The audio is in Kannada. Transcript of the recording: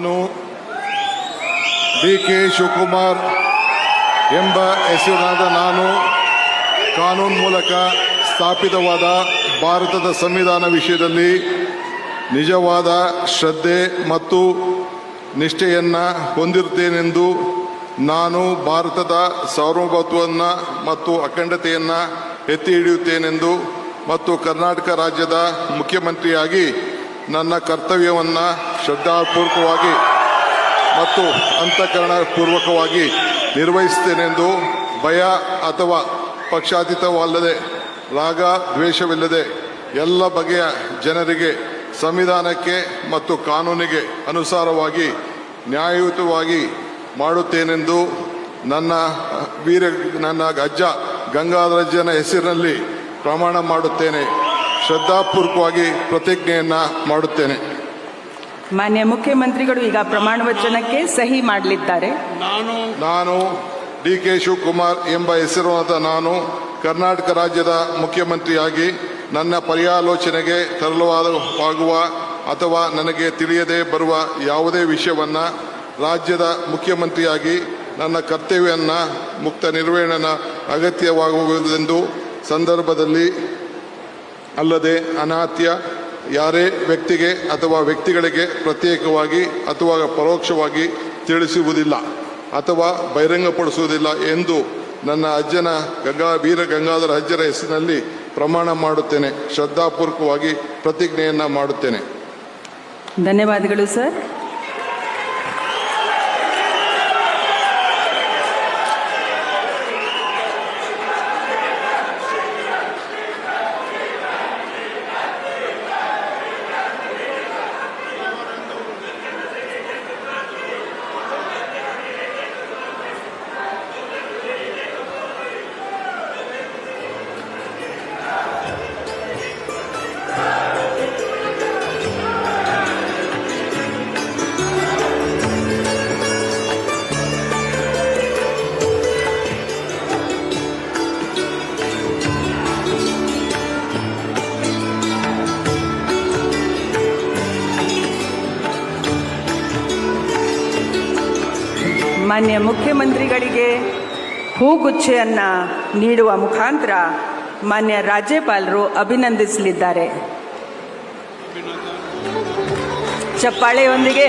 ನಾನು ಡಿ.ಕೆ. ಶಿವಕುಮಾರ್ ಎಂಬ ಹೆಸರಿನಾದ ನಾನು ಕಾನೂನು ಮೂಲಕ ಸ್ಥಾಪಿತವಾದ ಭಾರತದ ಸಂವಿಧಾನ ವಿಷಯದಲ್ಲಿ ನಿಜವಾದ ಶ್ರದ್ಧೆ ಮತ್ತು ನಿಷ್ಠೆಯನ್ನು ಹೊಂದಿರುತ್ತೇನೆಂದು ನಾನು ಭಾರತದ ಸಾರ್ವಭೌಮತ್ವವನ್ನು ಮತ್ತು ಅಖಂಡತೆಯನ್ನು ಎತ್ತಿ ಹಿಡಿಯುತ್ತೇನೆಂದು ಮತ್ತು ಕರ್ನಾಟಕ ರಾಜ್ಯದ ಮುಖ್ಯಮಂತ್ರಿಯಾಗಿ ನನ್ನ ಕರ್ತವ್ಯವನ್ನು ಶ್ರದ್ಧಾಪೂರ್ವಕವಾಗಿ ಮತ್ತು ಅಂತಃಕರಣಪೂರ್ವಕವಾಗಿ ನಿರ್ವಹಿಸುತ್ತೇನೆಂದು ಭಯ ಅಥವಾ ಪಕ್ಷಾತೀತವಲ್ಲದೆ ರಾಗ ದ್ವೇಷವಿಲ್ಲದೆ ಎಲ್ಲ ಬಗೆಯ ಜನರಿಗೆ ಸಂವಿಧಾನಕ್ಕೆ ಮತ್ತು ಕಾನೂನಿಗೆ ಅನುಸಾರವಾಗಿ ನ್ಯಾಯಯುತವಾಗಿ ಮಾಡುತ್ತೇನೆಂದು ನನ್ನ ಅಜ್ಜ ಗಂಗಾಧರಜ್ಜನ ಹೆಸರಿನಲ್ಲಿ ಪ್ರಮಾಣ ಮಾಡುತ್ತೇನೆ. ಶ್ರದ್ಧಾಪೂರ್ವಕವಾಗಿ ಪ್ರತಿಜ್ಞೆಯನ್ನು ಮಾಡುತ್ತೇನೆ. ಮಾನ್ಯ ಮುಖ್ಯಮಂತ್ರಿಗಳು ಈಗ ಪ್ರಮಾಣ ವಚನಕ್ಕೆ ಸಹಿ ಮಾಡಲಿದ್ದಾರೆ. ನಾನು ಡಿ.ಕೆ. ಶಿವಕುಮಾರ್ ಎಂಬ ಹೆಸರಿನ ನಾನು ಕರ್ನಾಟಕ ರಾಜ್ಯದ ಮುಖ್ಯಮಂತ್ರಿಯಾಗಿ ನನ್ನ ಪರ್ಯಾಲೋಚನೆಗೆ ತರಲಾಗುವ ಅಥವಾ ನನಗೆ ತಿಳಿಯದೆ ಬರುವ ಯಾವುದೇ ವಿಷಯವನ್ನು ರಾಜ್ಯದ ಮುಖ್ಯಮಂತ್ರಿಯಾಗಿ ನನ್ನ ಕರ್ತವ್ಯವನ್ನು ಮುಕ್ತ ನಿರ್ವಹಣೆ ಅಗತ್ಯವಾಗುವುದೆಂದು ಸಂದರ್ಭದಲ್ಲಿ ಅಲ್ಲದೆ ಅನಾತ್ಯ ಯಾರೇ ವ್ಯಕ್ತಿಗೆ ಅಥವಾ ವ್ಯಕ್ತಿಗಳಿಗೆ ಪ್ರತ್ಯೇಕವಾಗಿ ಅಥವಾ ಪರೋಕ್ಷವಾಗಿ ತಿಳಿಸುವುದಿಲ್ಲ ಅಥವಾ ಬಹಿರಂಗಪಡಿಸುವುದಿಲ್ಲ ಎಂದು ನನ್ನ ಅಜ್ಜನ ವೀರ ಗಂಗಾಧರ ಅಜ್ಜರ ಹೆಸರಿನಲ್ಲಿ ಪ್ರಮಾಣ ಮಾಡುತ್ತೇನೆ. ಶ್ರದ್ಧಾಪೂರ್ವಕವಾಗಿ ಪ್ರತಿಜ್ಞೆಯನ್ನು ಮಾಡುತ್ತೇನೆ. ಧನ್ಯವಾದಗಳು ಸರ್. ಮಾನ್ಯ ಮುಖ್ಯಮಂತ್ರಿಗಳಿಗೆ ಹೂಗುಚ್ಛೆಯನ್ನು ನೀಡುವ ಮುಖಾಂತರ ಮಾನ್ಯ ರಾಜ್ಯಪಾಲರು ಅಭಿನಂದಿಸಲಿದ್ದಾರೆ. ಚಪ್ಪಾಳೆಯೊಂದಿಗೆ